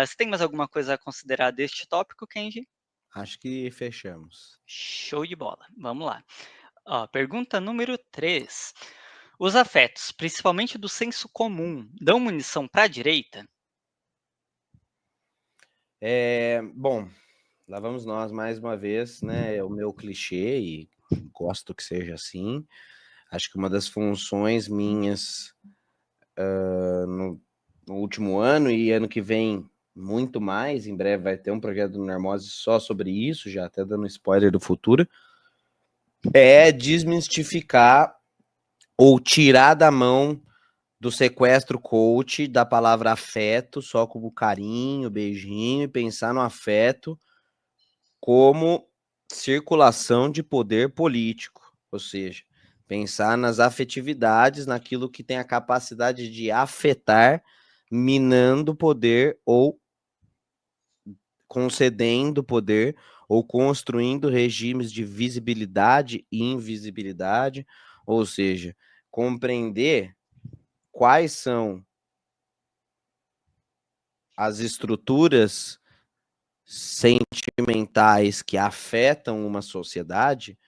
Você tem mais alguma coisa a considerar deste tópico, Kenji? Acho que fechamos. Show de bola. Vamos lá. Ó, pergunta número 3. Os afetos, principalmente do senso comum, dão munição para a direita? Bom, lá vamos nós mais uma vez, né? O meu clichê, e gosto que seja assim. Acho que uma das funções minhas no último ano e ano que vem muito mais, em breve vai ter um projeto do Normose só sobre isso, já até dando spoiler do futuro, é desmistificar ou tirar da mão do sequestro coach da palavra afeto, só como carinho, beijinho, e pensar no afeto como circulação de poder político, ou seja, pensar nas afetividades, naquilo que tem a capacidade de afetar, minando poder ou concedendo poder ou construindo regimes de visibilidade e invisibilidade, ou seja, compreender quais são as estruturas sentimentais que afetam uma sociedade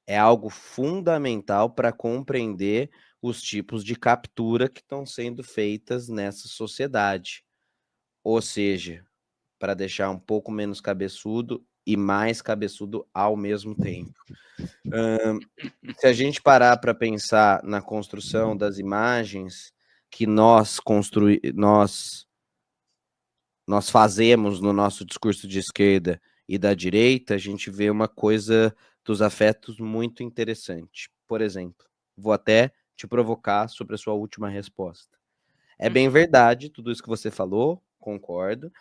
é algo fundamental para compreender os tipos de captura que estão sendo feitas nessa sociedade. Ou seja, para deixar um pouco menos cabeçudo e mais cabeçudo ao mesmo tempo. Se a gente parar para pensar na construção das imagens que nós fazemos no nosso discurso de esquerda e da direita, a gente vê uma coisa dos afetos muito interessante. Por exemplo, vou até te provocar sobre a sua última resposta. É bem Uhum. verdade tudo isso que você falou, concordo,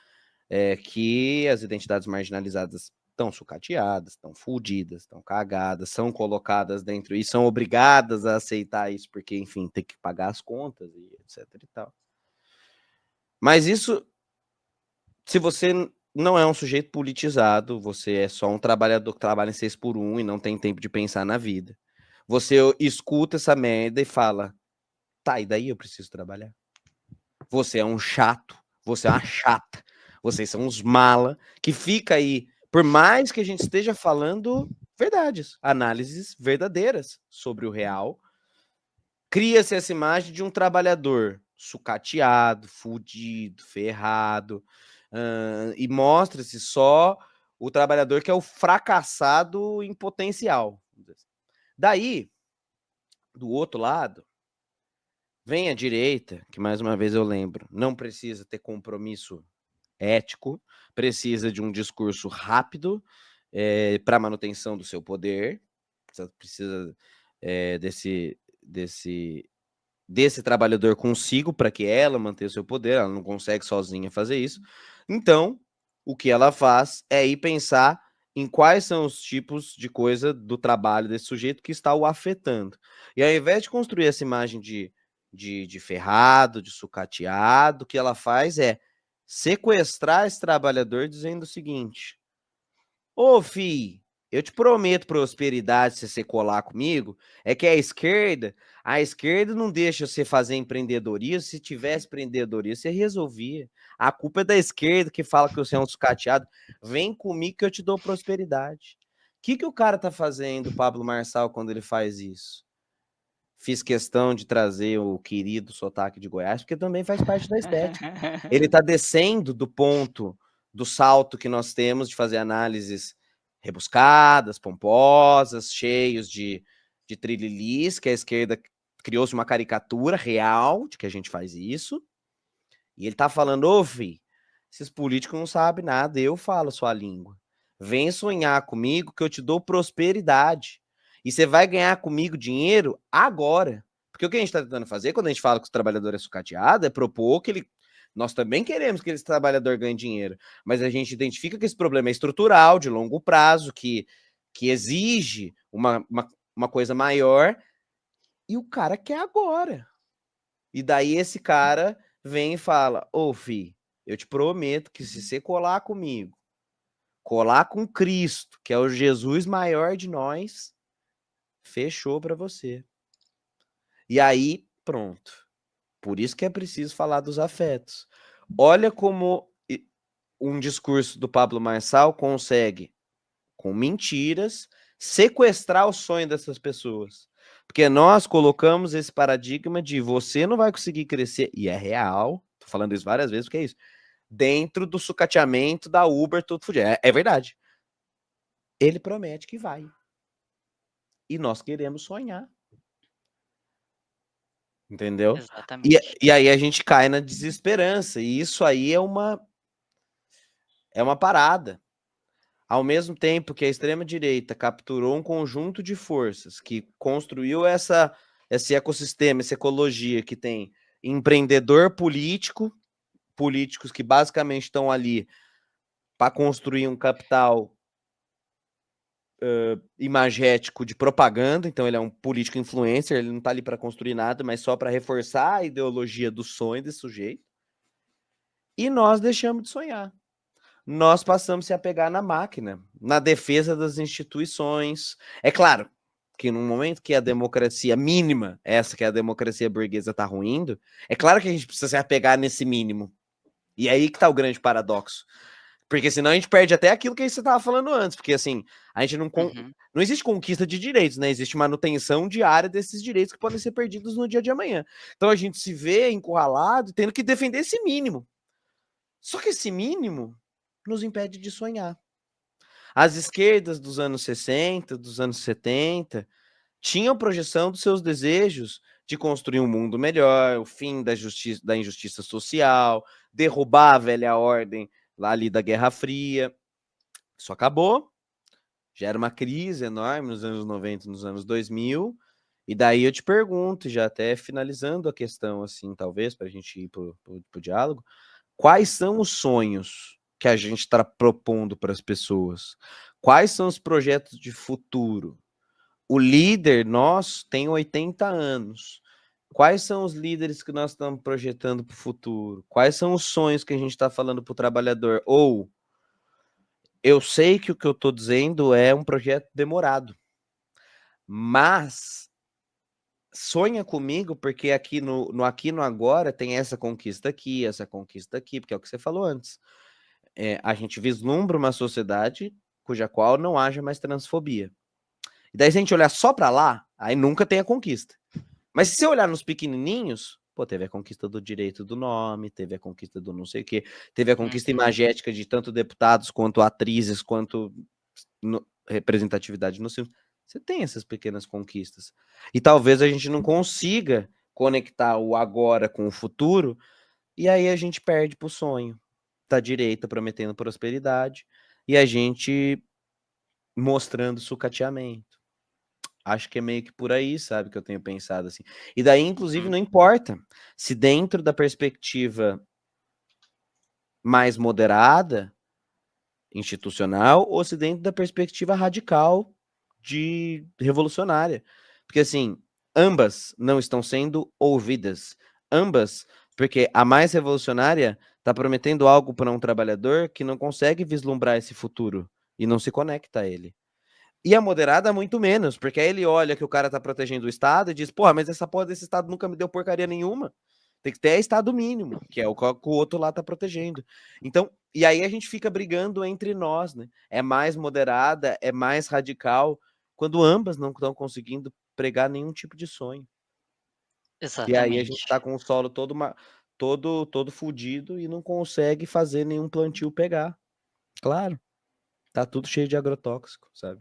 que as identidades marginalizadas estão sucateadas, estão fudidas, estão cagadas, são colocadas dentro e são obrigadas a aceitar isso, porque, enfim, tem que pagar as contas e etc e tal. Mas isso, se você não é um sujeito politizado, você é só um trabalhador que trabalha em 6 por 1 e não tem tempo de pensar na vida. Você escuta essa merda e fala, tá, e daí eu preciso trabalhar? Você é um chato, você é uma chata, vocês são uns mala, que fica aí, por mais que a gente esteja falando verdades, análises verdadeiras sobre o real, cria-se essa imagem de um trabalhador sucateado, fudido, ferrado, e mostra-se só o trabalhador que é o fracassado em potencial. Daí, do outro lado, vem a direita, que mais uma vez eu lembro, não precisa ter compromisso ético, precisa de um discurso rápido para manutenção do seu poder, precisa desse trabalhador consigo para que ela mantenha o seu poder, ela não consegue sozinha fazer isso. Então, o que ela faz é ir pensar em quais são os tipos de coisa do trabalho desse sujeito que está o afetando. E ao invés de construir essa imagem de ferrado, de sucateado, o que ela faz é sequestrar esse trabalhador dizendo o seguinte: ô, fi, eu te prometo prosperidade se você colar comigo, é que a esquerda não deixa você fazer empreendedorismo, se tivesse empreendedorismo, você resolvia. A culpa é da esquerda que fala que você é um sucateado. Vem comigo que eu te dou prosperidade. O que o cara tá fazendo, Pablo Marçal, quando ele faz isso? Fiz questão de trazer o querido sotaque de Goiás, porque também faz parte da estética. Ele tá descendo do ponto, do salto que nós temos de fazer análises rebuscadas, pomposas, cheios de trililis, que a esquerda criou-se uma caricatura real de que a gente faz isso. E ele tá falando, ô, fi, esses políticos não sabem nada, eu falo sua língua. Vem sonhar comigo que eu te dou prosperidade. E você vai ganhar comigo dinheiro agora. Porque o que a gente está tentando fazer, quando a gente fala que o trabalhador é sucateado, é propor que ele. Nós também queremos que esse trabalhador ganhe dinheiro. Mas a gente identifica que esse problema é estrutural, de longo prazo, que exige uma coisa maior. E o cara quer agora. E daí esse cara vem e fala: ô, fi, eu te prometo que se você colar comigo, colar com Cristo, que é o Jesus maior de nós, fechou para você. E aí, pronto. Por isso que é preciso falar dos afetos. Olha como um discurso do Pablo Marçal consegue, com mentiras, sequestrar o sonho dessas pessoas. Porque nós colocamos esse paradigma de você não vai conseguir crescer, e é real, tô falando isso várias vezes, porque é isso, dentro do sucateamento da Uber, tudo fudido. É verdade. Ele promete que vai. E nós queremos sonhar. Entendeu? Exatamente. E aí a gente cai na desesperança. E isso aí é uma parada. Ao mesmo tempo que a extrema-direita capturou um conjunto de forças que construiu esse ecossistema, essa ecologia que tem empreendedor político, políticos que basicamente estão ali para construir um capital imagético de propaganda, então ele é um político influencer, ele não está ali para construir nada, mas só para reforçar a ideologia do sonho desse sujeito. E nós deixamos de sonhar. Nós passamos a se apegar na máquina, na defesa das instituições. É claro que no momento que a democracia mínima, essa que é a democracia burguesa, está ruindo, é claro que a gente precisa se apegar nesse mínimo. E aí que está o grande paradoxo. Porque senão a gente perde até aquilo que você estava falando antes. Porque assim, a gente não existe conquista de direitos, né? Existe manutenção diária desses direitos que podem ser perdidos no dia de amanhã. Então a gente se vê encurralado tendo que defender esse mínimo. Só que esse mínimo nos impede de sonhar. As esquerdas dos anos 60, dos anos 70, tinham projeção dos seus desejos de construir um mundo melhor, o fim da injustiça social, derrubar a velha ordem lá ali da Guerra Fria. Isso acabou, gera uma crise enorme nos anos 90, nos anos 2000, e daí eu te pergunto, já até finalizando a questão, assim, talvez, para a gente ir para o diálogo, quais são os sonhos que a gente está propondo para as pessoas? Quais são os projetos de futuro? O líder, nós, tem 80 anos. Quais são os líderes que nós estamos projetando para o futuro? Quais são os sonhos que a gente está falando para o trabalhador? Ou, eu sei que o que eu estou dizendo é um projeto demorado, mas sonha comigo, porque aqui aqui no agora tem essa conquista aqui, porque é o que você falou antes. A gente vislumbra uma sociedade cuja qual não haja mais transfobia. E daí, se a gente olhar só para lá, aí nunca tem a conquista. Mas se você olhar nos pequenininhos, pô, teve a conquista do direito do nome, teve a conquista do não sei o quê, teve a conquista imagética de tanto deputados quanto atrizes, quanto representatividade no filme. Você tem essas pequenas conquistas. E talvez a gente não consiga conectar o agora com o futuro, e aí a gente perde pro sonho da direita prometendo prosperidade e a gente mostrando sucateamento. Acho que é meio que por aí, sabe, que eu tenho pensado assim. E daí, inclusive, não importa se dentro da perspectiva mais moderada, institucional, ou se dentro da perspectiva radical de revolucionária. Porque, assim, ambas não estão sendo ouvidas. Ambas, porque a mais revolucionária está prometendo algo para um trabalhador que não consegue vislumbrar esse futuro e não se conecta a ele. E a moderada, muito menos, porque aí ele olha que o cara tá protegendo o Estado e diz, porra, mas essa porra desse Estado nunca me deu porcaria nenhuma. Tem que ter Estado mínimo, que é o que o outro lá tá protegendo. Então, e aí a gente fica brigando entre nós, né? É mais moderada, é mais radical, quando ambas não estão conseguindo pregar nenhum tipo de sonho. E aí a gente Exatamente. tá com o solo todo fudido e não consegue fazer nenhum plantio pegar. Claro, tá tudo cheio de agrotóxico, sabe?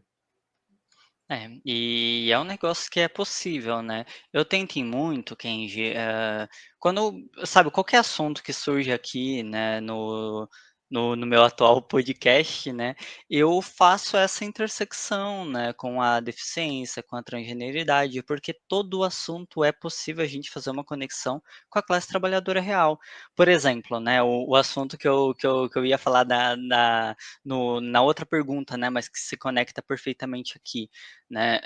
E é um negócio que é possível, né. Eu tento ir muito, Kenji, quando sabe, qualquer assunto que surge aqui, né, no meu atual podcast, né, eu faço essa intersecção, né, com a deficiência, com a transgeneridade, porque todo o assunto é possível a gente fazer uma conexão com a classe trabalhadora real. Por exemplo, né, o assunto que eu ia falar na outra pergunta, né, mas que se conecta perfeitamente aqui, né,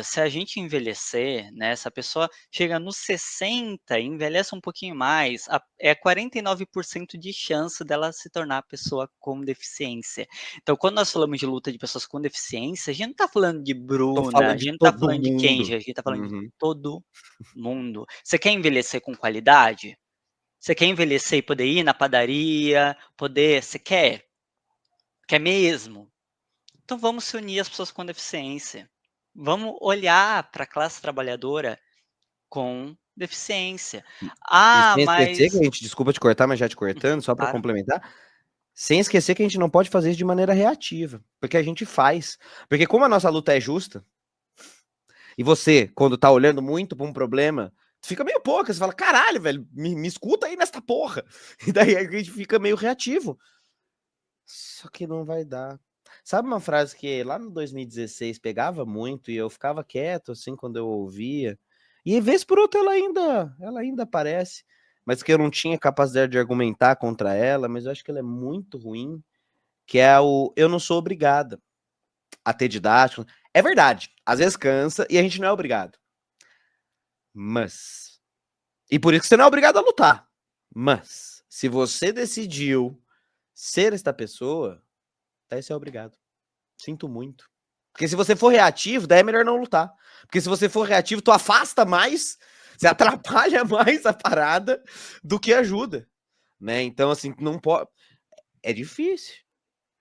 se a gente envelhecer, né, se a pessoa chega nos 60 e envelhece um pouquinho mais, é 49% de chance dela se tornar pessoa com deficiência. Então, quando nós falamos de luta de pessoas com deficiência, a gente não está falando de Tô Bruna, a falando de gente não está todo falando de Kenji, mundo. a gente está falando de Uhum. todo mundo. Você quer envelhecer com qualidade? Você quer envelhecer e poder ir na padaria, você quer? Quer mesmo? Então vamos se unir as pessoas com deficiência. Vamos olhar para a classe trabalhadora com deficiência. E Ah, sem esquecer que mas a gente, desculpa te cortar, mas já te cortando, só para claro. complementar, sem esquecer que a gente não pode fazer isso de maneira reativa, porque a gente faz. Porque como a nossa luta é justa, e você, quando tá olhando muito para um problema, fica meio pouca, você fala, caralho, velho, me escuta aí nesta porra. E daí a gente fica meio reativo. Só que não vai dar. Sabe uma frase que lá no 2016 pegava muito e eu ficava quieto assim quando eu ouvia? E vez por outra ela ainda aparece, mas que eu não tinha capacidade de argumentar contra ela, mas eu acho que ela é muito ruim, que é o eu não sou obrigada a ter didático. É verdade, às vezes cansa e a gente não é obrigado. Mas e por isso que você não é obrigado a lutar. Mas se você decidiu ser esta pessoa, daí você é obrigado. Sinto muito. Porque se você for reativo, daí é melhor não lutar. Porque se você for reativo, tu afasta mais, você atrapalha mais a parada do que ajuda, né? Então, assim, não pode. É difícil.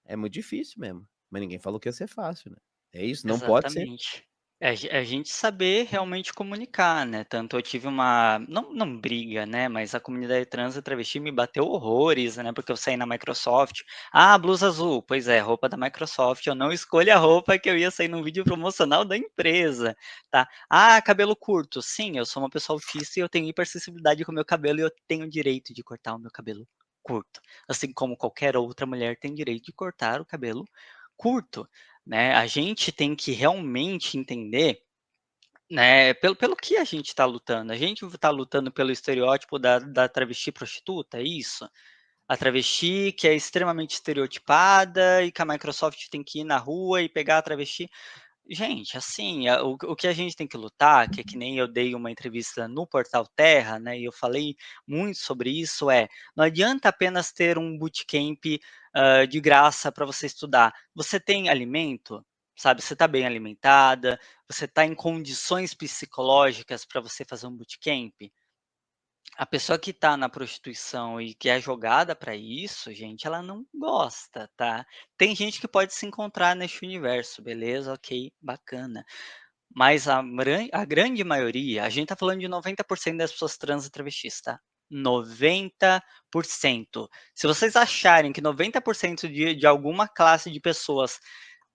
É muito difícil mesmo. Mas ninguém falou que ia ser fácil, né? É isso, não pode ser. Exatamente. É a gente saber realmente comunicar, né, tanto eu tive uma não briga, né, mas a comunidade trans e travesti me bateu horrores, né, porque eu saí na Microsoft. "Ah, blusa azul", pois é, roupa da Microsoft, eu não escolho a roupa que eu ia sair num vídeo promocional da empresa, tá. "Ah, cabelo curto", sim, eu sou uma pessoa autista e eu tenho hipersensibilidade com o meu cabelo e eu tenho direito de cortar o meu cabelo curto, assim como qualquer outra mulher tem direito de cortar o cabelo curto. Né, a gente tem que realmente entender, né, pelo que a gente está lutando. A gente está lutando pelo estereótipo da travesti prostituta, é isso? A travesti que é extremamente estereotipada e que a Microsoft tem que ir na rua e pegar a travesti. Gente, assim, o que a gente tem que lutar, que é que nem eu dei uma entrevista no Portal Terra, né, e eu falei muito sobre isso, não adianta apenas ter um bootcamp, de graça para você estudar. Você tem alimento, sabe, você está bem alimentada, você está em condições psicológicas para você fazer um bootcamp? A pessoa que está na prostituição e que é jogada para isso, gente, ela não gosta, tá. Tem gente que pode se encontrar neste universo, beleza, ok, bacana. Mas a grande maioria, a gente tá falando de 90% das pessoas trans e travestis, tá. 90%. Se vocês acharem que 90% de alguma classe de pessoas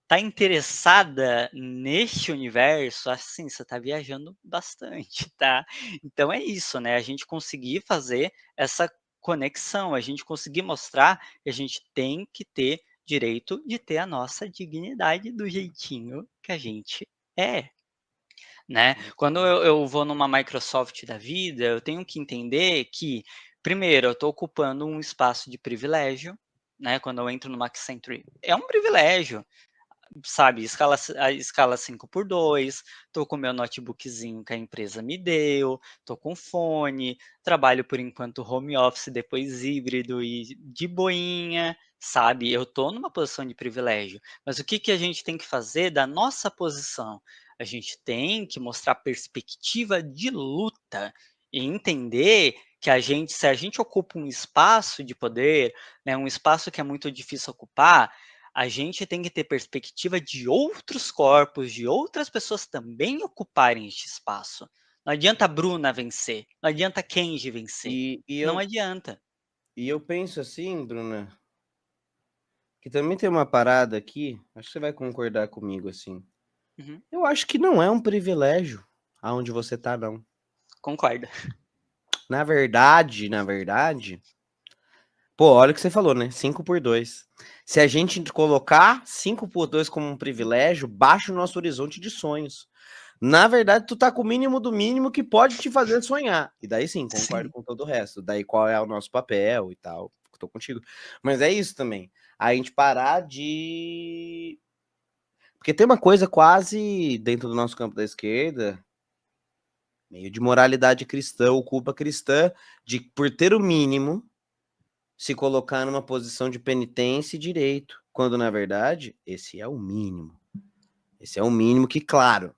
tá interessada neste universo, assim, você tá viajando bastante, tá. Então é isso, né, a gente conseguir fazer essa conexão, a gente conseguir mostrar que a gente tem que ter direito de ter a nossa dignidade do jeitinho que a gente é, né. Quando eu vou numa Microsoft da vida, eu tenho que entender que, primeiro, eu estou ocupando um espaço de privilégio, né, quando eu entro numa Accenture, é um privilégio. Sabe, a escala 5x2, tô com meu notebookzinho que a empresa me deu, tô com fone, trabalho por enquanto home office, depois híbrido e de boinha, sabe, eu tô numa posição de privilégio. Mas o que que a gente tem que fazer da nossa posição? A gente tem que mostrar perspectiva de luta e entender que se a gente ocupa um espaço de poder, né, um espaço que é muito difícil ocupar, a gente tem que ter perspectiva de outros corpos, de outras pessoas também ocuparem este espaço. Não adianta a Bruna vencer, não adianta a Kenji vencer, E, e, não eu, adianta. e eu penso assim, Bruna, que também tem uma parada aqui, acho que você vai concordar comigo assim. Uhum, Eu acho que não é um privilégio aonde você tá, não. concordo. Na verdade, pô, olha o que você falou, né? 5x2. Se a gente colocar 5x2 como um privilégio, baixa o nosso horizonte de sonhos. Na verdade, tu tá com o mínimo do mínimo que pode te fazer sonhar. E daí sim, concordo Sim. com todo o resto. Daí qual é o nosso papel e tal. Tô contigo. Mas é isso também. A gente parar de. Porque tem uma coisa quase dentro do nosso campo da esquerda, meio de moralidade cristã, ou culpa cristã, de por ter o mínimo se colocar numa posição de penitência e direito, quando na verdade esse é o mínimo. Esse é o mínimo que, claro,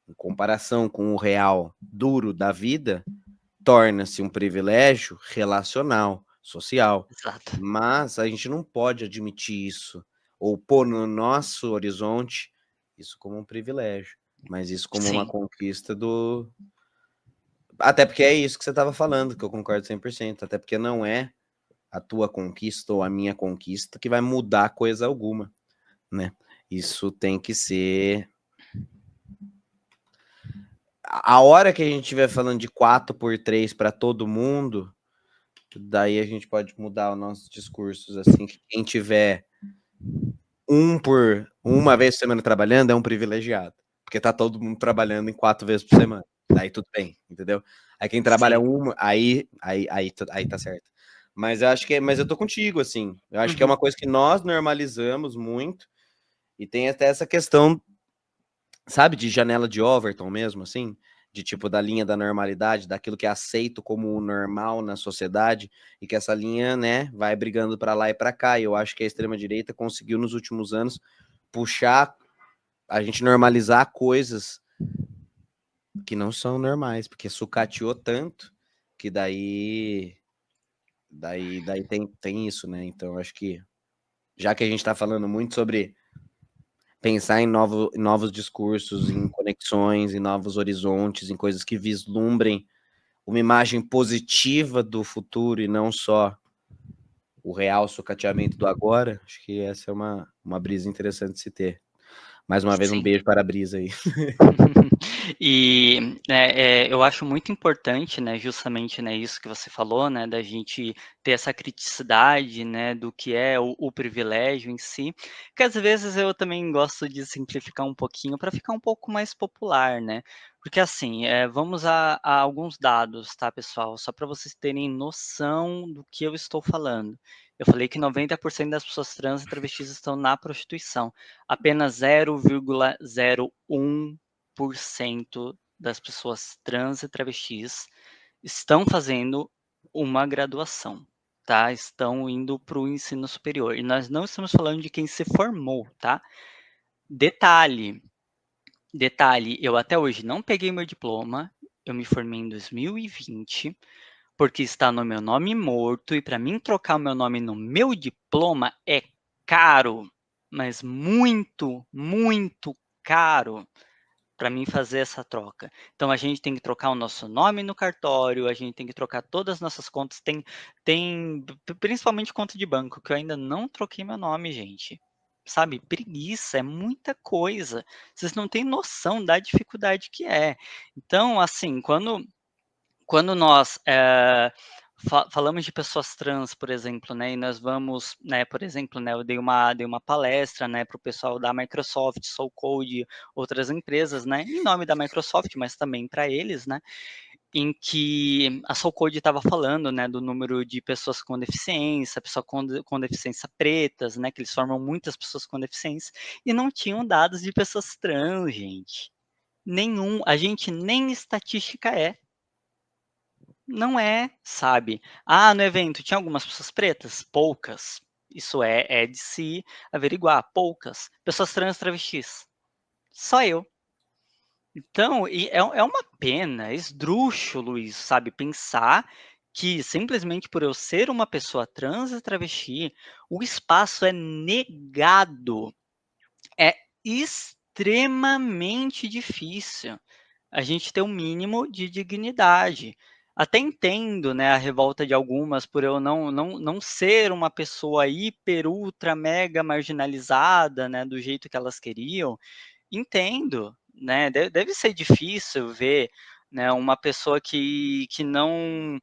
em comparação com o real duro da vida, torna-se um privilégio relacional, social. Exato. Mas a gente não pode admitir isso, ou pôr no nosso horizonte isso como um privilégio, mas isso como uma Sim. conquista do... Até porque é isso que você estava falando, que eu concordo 100%, até porque não é a tua conquista ou a minha conquista que vai mudar coisa alguma, né? Isso tem que ser... A hora que a gente estiver falando de 4x3 para todo mundo, daí a gente pode mudar os nossos discursos, assim, que quem tiver uma vez por semana trabalhando é um privilegiado, porque tá todo mundo trabalhando em 4 vezes por semana, daí tudo bem, entendeu? Aí quem trabalha Sim. uma, aí tá certo. Mas eu acho que, mas eu tô contigo, assim, eu acho que é uma coisa que nós normalizamos muito, e tem até essa questão, sabe, de janela de Overton mesmo, assim, de tipo da linha da normalidade, daquilo que é aceito como o normal na sociedade, e que essa linha, né, vai brigando para lá e para cá. E eu acho que a extrema direita conseguiu nos últimos anos puxar a gente normalizar coisas que não são normais, porque sucateou tanto que daí tem isso, né? Então eu acho que já que a gente está falando muito sobre pensar em novos discursos, em conexões, em novos horizontes, em coisas que vislumbrem uma imagem positiva do futuro e não só o real sucateamento do agora, acho que essa é uma brisa interessante de se ter. Mais uma vez, um Sim. beijo para a brisa aí. E, eu acho muito importante, né, justamente, né, isso que você falou, né, da gente ter essa criticidade, né, do que é o privilégio em si, que às vezes eu também gosto de simplificar um pouquinho para ficar um pouco mais popular, né, porque assim, vamos a alguns dados, tá, pessoal, só para vocês terem noção do que eu estou falando. Eu falei que 90% das pessoas trans e travestis estão na prostituição, apenas 0,01% das pessoas trans e travestis estão fazendo uma graduação, tá? Estão indo para o ensino superior. E nós não estamos falando de quem se formou, tá? Detalhe, detalhe, eu até hoje não peguei meu diploma, eu me formei em 2020, porque está no meu nome morto, e para mim trocar o meu nome no meu diploma é caro, mas muito, muito caro para mim fazer essa troca. Então a gente tem que trocar o nosso nome no cartório, a gente tem que trocar todas as nossas contas, principalmente conta de banco, que eu ainda não troquei meu nome, gente. Sabe, preguiça, é muita coisa. Vocês não têm noção da dificuldade que é. Então, assim, quando nós falamos de pessoas trans, por exemplo, né, e nós vamos, né, por exemplo, né, eu dei uma palestra, né, para o pessoal da Microsoft, Soul Code, outras empresas, né, em nome da Microsoft, mas também para eles, né, em que a Soul Code estava falando, né, do número de pessoas com deficiência, pessoas com deficiência pretas, né, que eles formam muitas pessoas com deficiência, e não tinham dados de pessoas trans, gente. Nenhum, a gente nem estatística é. Não é, sabe. Ah, no evento tinha algumas pessoas pretas? Poucas. Isso é de se averiguar, poucas. Pessoas trans, travestis? Só eu. Então, é uma pena, esdrúxulo isso, sabe, pensar que simplesmente por eu ser uma pessoa trans e travesti, o espaço é negado. É extremamente difícil a gente ter um mínimo de dignidade. Até entendo, né, a revolta de algumas por eu não ser uma pessoa hiper, ultra, mega marginalizada, né, do jeito que elas queriam. Entendo, né, deve ser difícil ver, né, uma pessoa que não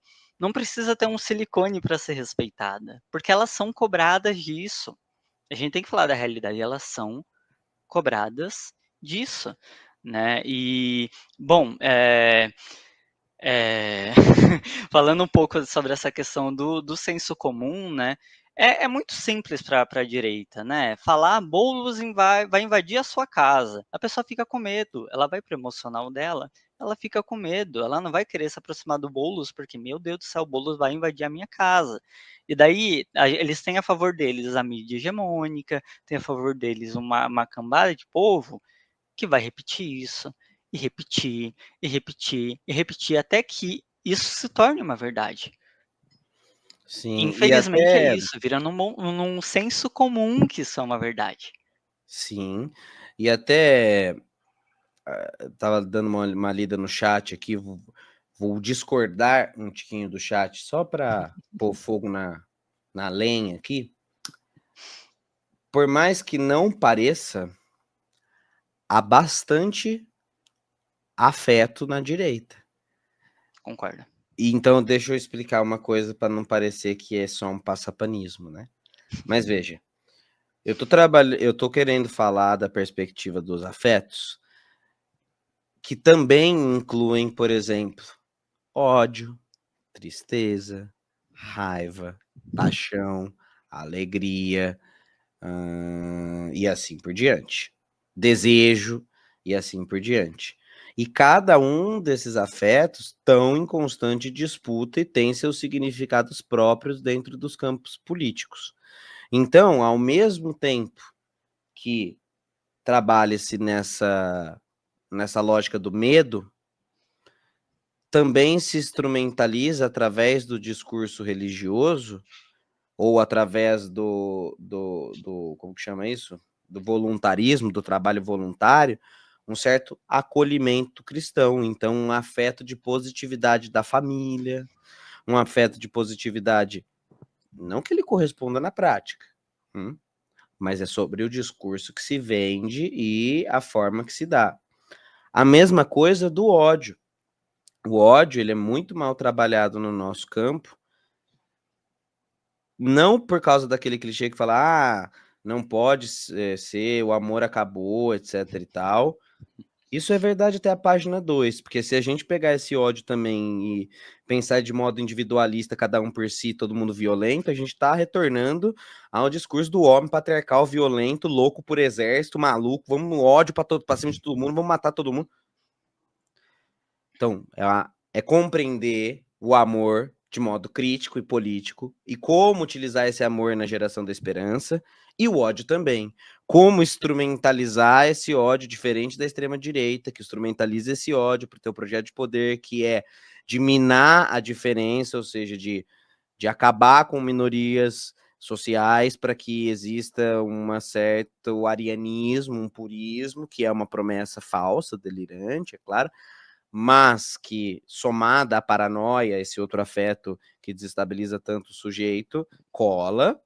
precisa ter um silicone para ser respeitada, porque elas são cobradas disso. A gente tem que falar da realidade, elas são cobradas disso, né. E, bom, falando um pouco sobre essa questão do senso comum, né, é muito simples para a direita, né, falar: "Boulos vai invadir a sua casa", a pessoa fica com medo, ela vai para o emocional dela, ela fica com medo, ela não vai querer se aproximar do Boulos, porque: "Meu Deus do céu, o Boulos vai invadir a minha casa". E daí, eles têm a favor deles a mídia hegemônica, tem a favor deles uma cambada de povo que vai repetir isso, e repetir, e repetir, e repetir, até que isso se torne uma verdade. Sim, e Infelizmente é até isso, vira num senso comum que isso é uma verdade. sim, e até estava dando uma lida no chat aqui, vou discordar um tiquinho do chat só para pôr fogo na lenha aqui. Por mais que não pareça, há bastante afeto na direita. Concordo. E então deixa eu explicar uma coisa para não parecer que é só um passapanismo, né? Mas veja, eu tô querendo falar da perspectiva dos afetos, que também incluem, por exemplo, ódio, tristeza, raiva, paixão, alegria, e assim por diante. Desejo e assim por diante. E cada um desses afetos estão em constante disputa e tem seus significados próprios dentro dos campos políticos. Então, ao mesmo tempo que trabalha-se nessa lógica do medo, também se instrumentaliza através do discurso religioso ou através do como que chama isso? Do voluntarismo, do trabalho voluntário, um certo acolhimento cristão. Então, um afeto de positividade da família, um afeto de positividade, não que ele corresponda na prática, mas é sobre o discurso que se vende e a forma que se dá. A mesma coisa do ódio. O ódio, ele é muito mal trabalhado no nosso campo, não por causa daquele clichê que fala: "Ah, não pode ser, o amor acabou, etc e tal". Isso é verdade até a página 2, porque se a gente pegar esse ódio também e pensar de modo individualista, cada um por si, todo mundo violento, a gente tá retornando ao discurso do homem patriarcal violento, louco por exército, maluco, vamos no ódio pra cima de todo mundo, vamos matar todo mundo. Então, é compreender o amor de modo crítico e político e como utilizar esse amor na geração da esperança, e o ódio também. Como instrumentalizar esse ódio diferente da extrema-direita, que instrumentaliza esse ódio para o teu projeto de poder, que é de minar a diferença, ou seja, de acabar com minorias sociais para que exista um certo arianismo, um purismo, que é uma promessa falsa, delirante, é claro, mas que, somada à paranoia, esse outro afeto que desestabiliza tanto o sujeito, cola,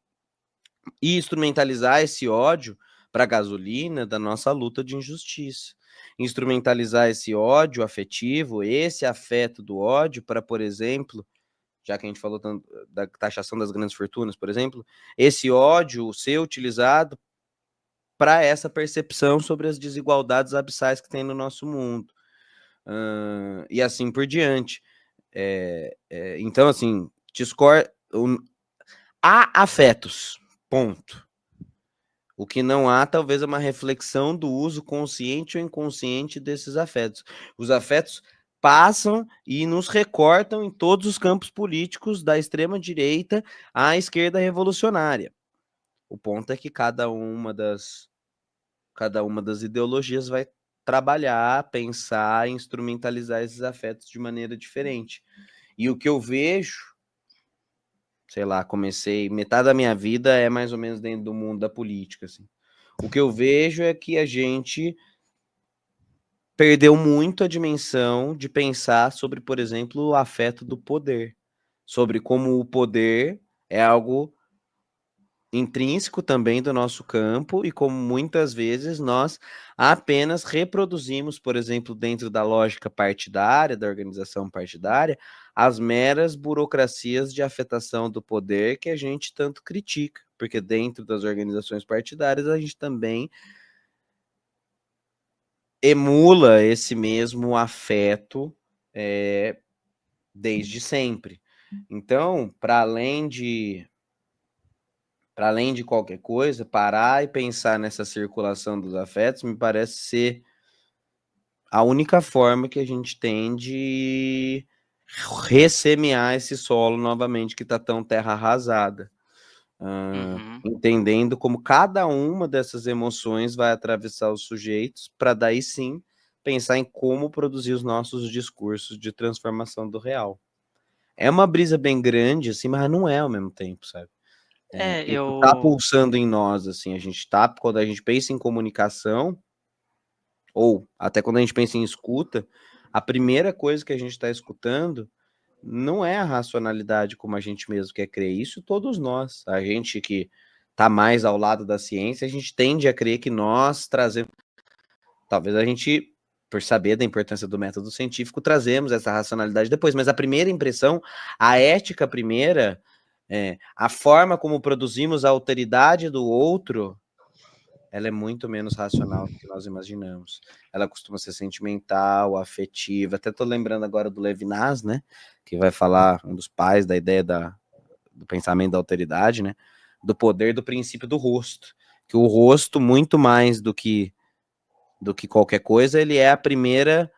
e instrumentalizar esse ódio para gasolina da nossa luta de injustiça. Instrumentalizar esse ódio afetivo, esse afeto do ódio para, por exemplo, já que a gente falou tanto da taxação das grandes fortunas, por exemplo, esse ódio ser utilizado para essa percepção sobre as desigualdades abissais que tem no nosso mundo. E assim por diante. Então, assim, há afetos, ponto. O que não há, talvez, é uma reflexão do uso consciente ou inconsciente desses afetos. Os afetos passam e nos recortam em todos os campos políticos, da extrema-direita à esquerda revolucionária. O ponto é que cada uma das ideologias vai trabalhar, pensar, instrumentalizar esses afetos de maneira diferente. E o que eu vejo, sei lá, comecei, metade da minha vida é mais ou menos dentro do mundo da política, assim. O que eu vejo é que a gente perdeu muito a dimensão de pensar sobre, por exemplo, o afeto do poder, sobre como o poder é algo intrínseco também do nosso campo e como muitas vezes nós apenas reproduzimos, por exemplo, dentro da lógica partidária, da organização partidária, as meras burocracias de afetação do poder que a gente tanto critica, porque dentro das organizações partidárias a gente também emula esse mesmo afeto desde sempre. Então, para além de qualquer coisa, parar e pensar nessa circulação dos afetos me parece ser a única forma que a gente tem de ressemear esse solo novamente que está tão terra arrasada. Entendendo como cada uma dessas emoções vai atravessar os sujeitos para daí sim pensar em como produzir os nossos discursos de transformação do real. É uma brisa bem grande, assim, mas não é ao mesmo tempo, sabe? Isso tá Eu pulsando em nós, assim, quando a gente pensa em comunicação, ou até quando a gente pensa em escuta, a primeira coisa que a gente está escutando não é a racionalidade como a gente mesmo quer crer. Isso todos nós, a gente que tá mais ao lado da ciência, a gente tende a crer que nós trazemos, talvez a gente, por saber da importância do método científico, trazemos essa racionalidade depois, mas a primeira impressão, a ética primeira, a forma como produzimos a alteridade do outro, ela é muito menos racional do que nós imaginamos. Ela costuma ser sentimental, afetiva. Até tô lembrando agora do Levinas, né? Que vai falar, um dos pais da ideia do pensamento da alteridade, né? Do poder do princípio do rosto. Que o rosto, muito mais do que qualquer coisa, ele é a primeira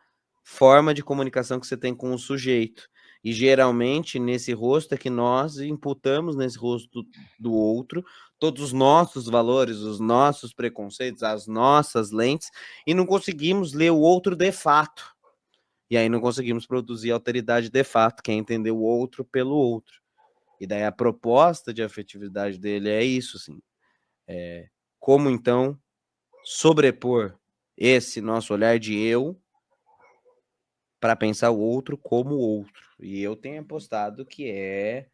forma de comunicação que você tem com o sujeito. E geralmente nesse rosto é que nós imputamos nesse rosto do outro todos os nossos valores, os nossos preconceitos, as nossas lentes, e não conseguimos ler o outro de fato. E aí não conseguimos produzir alteridade de fato, que é entender o outro pelo outro. E daí a proposta de afetividade dele é isso, assim. Como então sobrepor esse nosso olhar de eu para pensar o outro como o outro. E eu tenho apostado que é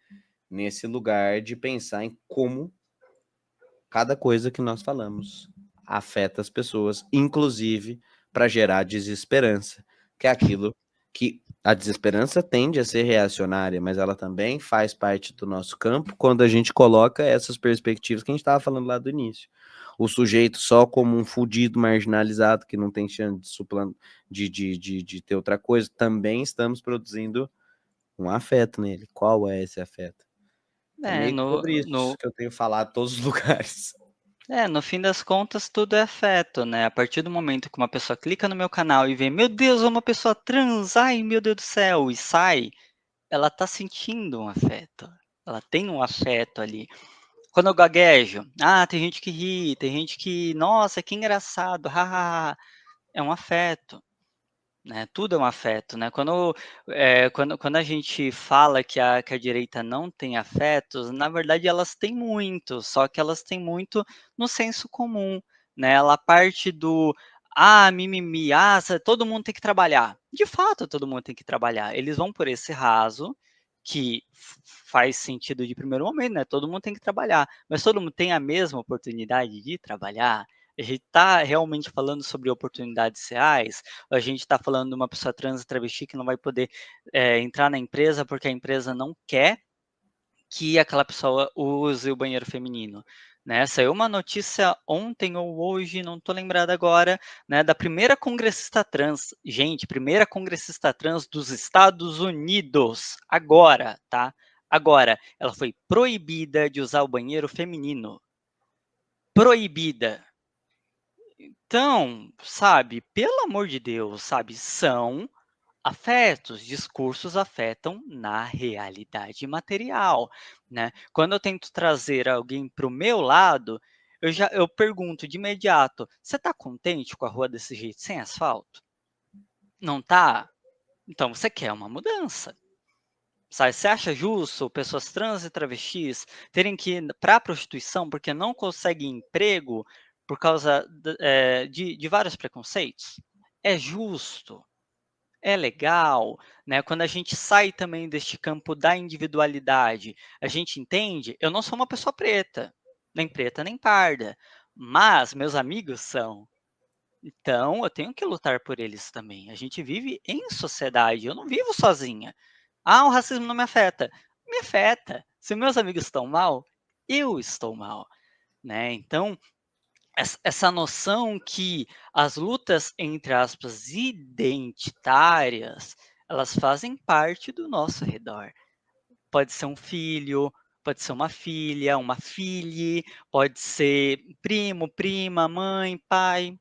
nesse lugar de pensar em como cada coisa que nós falamos afeta as pessoas, inclusive para gerar desesperança, que é aquilo que a desesperança tende a ser reacionária, mas ela também faz parte do nosso campo quando a gente coloca essas perspectivas que a gente estava falando lá do início. O sujeito só como um fudido marginalizado que não tem chance de ter outra coisa, também estamos produzindo um afeto nele. Qual é esse afeto? É é, meio que no sobre isso no que eu tenho falado em todos os lugares. no fim das contas, tudo é afeto, né. A partir do momento que uma pessoa clica no meu canal e vê: "Meu Deus, é uma pessoa trans, ai meu Deus do céu", e sai, ela tá sentindo um afeto, ela tem um afeto ali. Quando eu gaguejo, tem gente que ri, tem gente que: "Nossa, que engraçado, hahaha", é um afeto. Né, tudo é um afeto, né. Quando a gente fala que a direita não tem afetos, na verdade elas têm muito, só que elas têm muito no senso comum, né. Ela parte do: "Ah, mimimi, todo mundo tem que trabalhar". De fato, todo mundo tem que trabalhar. Eles vão por esse raso, que faz sentido de primeiro momento, né, todo mundo tem que trabalhar, mas todo mundo tem a mesma oportunidade de trabalhar? A gente está realmente falando sobre oportunidades reais? A gente está falando de uma pessoa trans e travesti que não vai poder, entrar na empresa, porque a empresa não quer que aquela pessoa use o banheiro feminino, né. Saiu uma notícia ontem ou hoje, não estou lembrado agora, né, da primeira congressista trans. Gente, primeira congressista trans dos Estados Unidos, agora, tá, agora. Ela foi proibida de usar o banheiro feminino. Proibida. Então, sabe, pelo amor de Deus, sabe, são afetos, discursos afetam na realidade material, né. Quando eu tento trazer alguém para o meu lado, eu pergunto de imediato: "Você está contente com a rua desse jeito, sem asfalto? Não tá? Então você quer uma mudança". Sabe, você acha justo pessoas trans e travestis terem que ir pra prostituição, porque não conseguem emprego por causa de vários preconceitos? É justo? É legal, né, quando a gente sai também deste campo da individualidade, a gente entende, eu não sou uma pessoa preta nem parda, mas meus amigos são. Então eu tenho que lutar por eles também. A gente vive em sociedade, eu não vivo sozinha. O racismo não me afeta. Me afeta. Se meus amigos estão mal, eu estou mal, né. Então essa noção que as lutas, entre aspas, "identitárias", elas fazem parte do nosso redor. Pode ser um filho, pode ser uma filha, uma filhe, pode ser primo, prima, mãe, pai,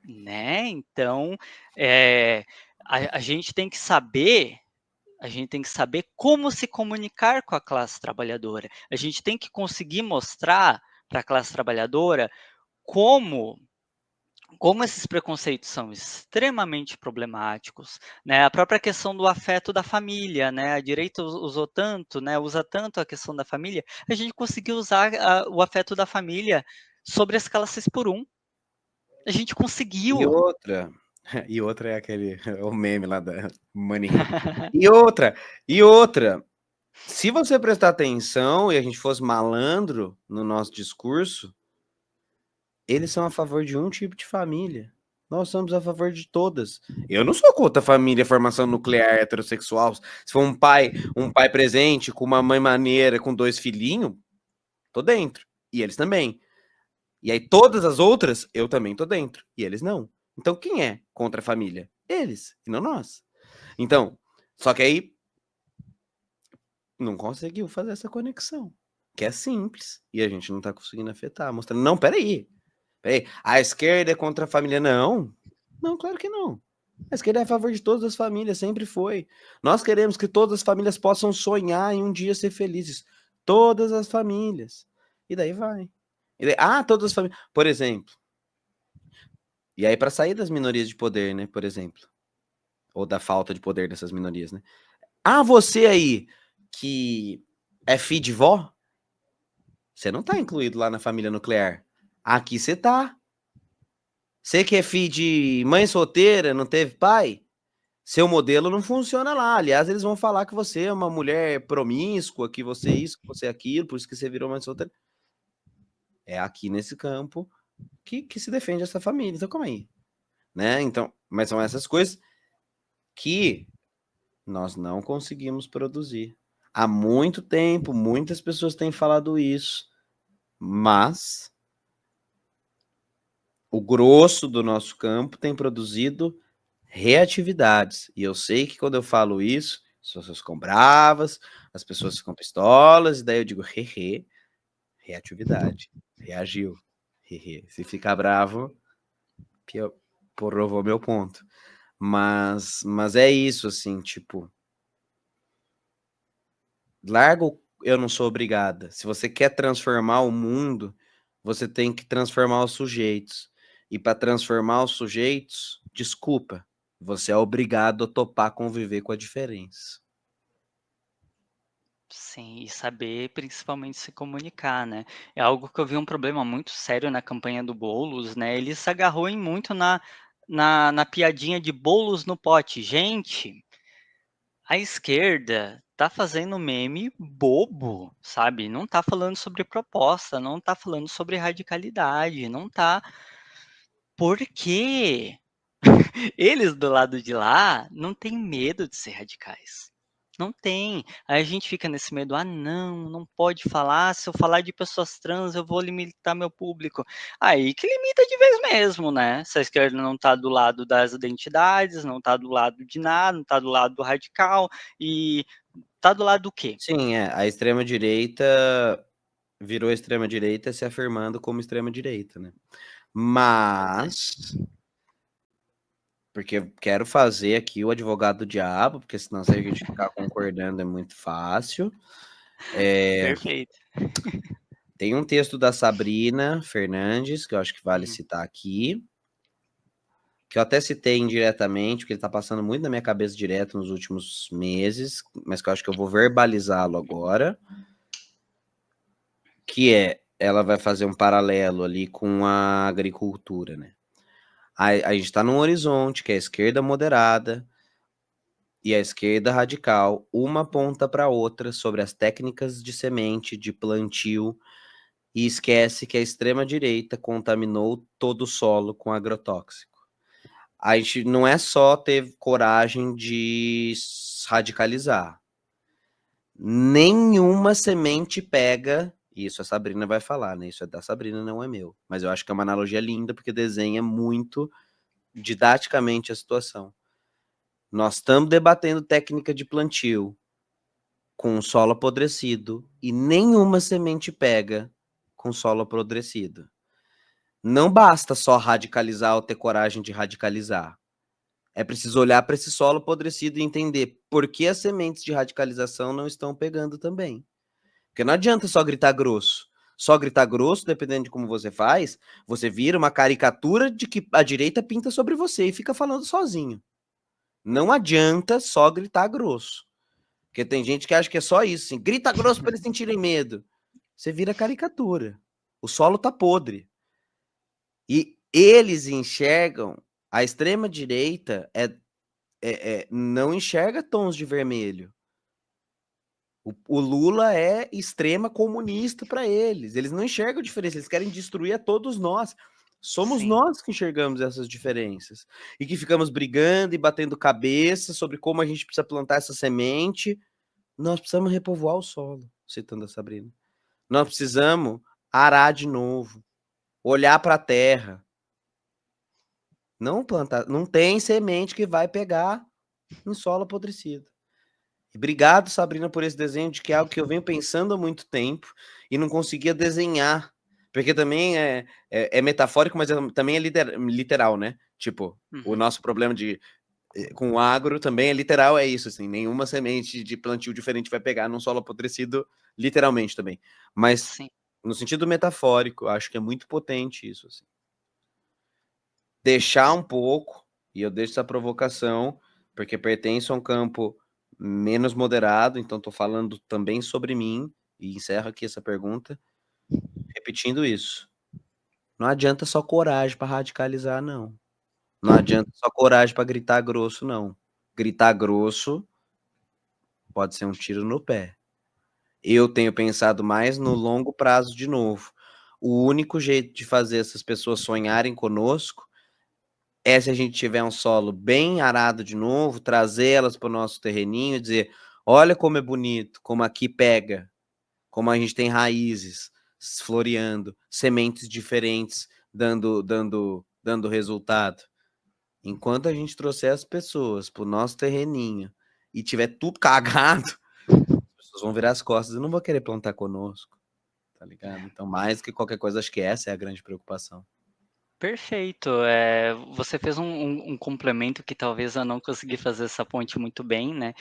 né. Então, eh, a gente tem que saber como se comunicar com a classe trabalhadora. A gente tem que conseguir mostrar para a classe trabalhadora como como esses preconceitos são extremamente problemáticos, né, a própria questão do afeto da família, né, a direita usou tanto, né, usa tanto a questão da família, a gente conseguiu usar o afeto da família sobre a escala 6x1. A gente E conseguiu. outra, e outra é aquele, o meme lá da Money Hit. E outra, se você prestar atenção e a gente fosse malandro no nosso discurso, eles são a favor de um tipo de família. Nós somos a favor de todas. Eu não sou contra a família, formação nuclear, heterossexual. Se for um pai presente, com uma mãe maneira, com 2 filhinhos, tô dentro. E eles também. E aí todas as outras, eu também tô dentro. E eles não. Então quem é contra a família? Eles, e não nós. Então, só que aí não conseguiu fazer essa conexão. Que é simples. E a gente não tá conseguindo afetar. Mostrando, não, peraí. A esquerda é contra a família. Não. Não, claro que não. A esquerda é a favor de todas as famílias, sempre foi. Nós queremos que todas as famílias possam sonhar em um dia ser felizes. Todas as famílias. E daí vai. E daí, todas as famílias. Por exemplo. E aí, para sair das minorias de poder, né? Por exemplo. Ou da falta de poder dessas minorias, né? Você aí que é filho de vó, você não tá incluído lá na família nuclear. Aqui você tá. Você que é filho de mãe solteira, não teve pai, seu modelo não funciona lá. Aliás, eles vão falar que você é uma mulher promíscua, que você é isso, que você é aquilo, por isso que você virou mãe solteira. É aqui nesse campo que se defende essa família. Então, calma aí. Né? Então, mas são essas coisas que nós não conseguimos produzir. Há muito tempo, muitas pessoas têm falado isso, mas o grosso do nosso campo tem produzido reatividades. E eu sei que quando eu falo isso, as pessoas ficam bravas, as pessoas ficam pistolas, e daí eu digo, reatividade, reagiu. Se ficar bravo, provou meu ponto. Mas é isso, assim, tipo, largo eu não sou obrigada. Se você quer transformar o mundo, você tem que transformar os sujeitos. E para transformar os sujeitos, desculpa, você é obrigado a topar conviver com a diferença. Sim, e saber principalmente se comunicar, né. É algo que eu vi um problema muito sério na campanha do Boulos, né, ele se agarrou em muito na piadinha de bolos no pote. Gente, a esquerda tá fazendo meme bobo, sabe, não tá falando sobre proposta, não tá falando sobre radicalidade, não tá. Por quê? Eles do lado de lá não têm medo de ser radicais. Não tem. Aí a gente fica nesse medo: "Ah, não, não pode falar, se eu falar de pessoas trans eu vou limitar meu público". Aí que limita de vez mesmo, né. Se a esquerda não tá do lado das identidades, não tá do lado de nada, não tá do lado do radical, e tá do lado do quê? Sim, a extrema-direita virou extrema-direita se afirmando como extrema-direita, né. Pois é. Mas, porque eu quero fazer aqui o advogado do diabo, porque senão se a gente ficar concordando é muito fácil. Perfeito. Tem um texto da Sabrina Fernandes, que eu acho que vale Uhum. citar aqui, que eu até citei indiretamente, porque ele tá passando muito na minha cabeça direto nos últimos meses, mas que eu acho que eu vou verbalizá-lo agora, que ela vai fazer um paralelo ali com a agricultura, né? A gente tá num horizonte que é a esquerda moderada e a esquerda radical, uma ponta para outra sobre as técnicas de semente, de plantio, e esquece que a extrema direita contaminou todo o solo com agrotóxico. A gente não é só ter coragem de radicalizar. Nenhuma semente pega. Isso a Sabrina vai falar, né? Isso é da Sabrina, não é meu. Mas eu acho que é uma analogia linda porque desenha muito didaticamente a situação. Nós estamos debatendo técnica de plantio com solo apodrecido e nenhuma semente pega com solo apodrecido. Não basta só radicalizar ou ter coragem de radicalizar. É preciso olhar para esse solo apodrecido e entender por que as sementes de radicalização não estão pegando também. Porque não adianta só gritar grosso. só gritar grosso, dependendo de como você faz, você vira uma caricatura de que a direita pinta sobre você e fica falando sozinho. Não adianta só gritar grosso. Porque tem gente que acha que é só isso, assim, grita grosso para eles sentirem medo. Você vira caricatura. O solo tá podre. E eles enxergam, a extrema direita não enxerga tons de vermelho. O Lula é extrema comunista para eles. Eles não enxergam diferença, eles querem destruir a todos nós. Somos Sim, nós que enxergamos essas diferenças e que ficamos brigando e batendo cabeça sobre como a gente precisa plantar essa semente. Nós precisamos repovoar o solo, citando a Sabrina. Nós precisamos arar de novo, olhar para a terra. Não plantar, não tem semente que vai pegar em solo apodrecido. Obrigado, Sabrina, por esse desenho, de que é algo que eu venho pensando há muito tempo e não conseguia desenhar. Porque também é metafórico, mas também é literal, né? Tipo, o uhum, nosso problema com o agro também é literal, é isso, assim, nenhuma semente de plantio diferente vai pegar num solo apodrecido, literalmente também. Mas, sim, no sentido metafórico, acho que é muito potente isso, assim. Deixar um pouco, e eu deixo essa provocação, porque pertenço a um campo menos moderado, então estou falando também sobre mim, e encerro aqui essa pergunta, repetindo isso. Não adianta só coragem para radicalizar, não. Não adianta só coragem para gritar grosso, não. Gritar grosso pode ser um tiro no pé. Eu tenho pensado mais no longo prazo de novo. O único jeito de fazer essas pessoas sonharem conosco é se a gente tiver um solo bem arado de novo, trazer elas para o nosso terreninho e dizer: olha como é bonito, como aqui pega, como a gente tem raízes floreando, sementes diferentes dando resultado. Enquanto a gente trouxer as pessoas para o nosso terreninho e tiver tudo cagado, as pessoas vão virar as costas e não vão querer plantar conosco, tá ligado? Então, mais que qualquer coisa, acho que essa é a grande preocupação. perfeito. Você fez um complemento que talvez eu não consegui fazer essa ponte muito bem, né?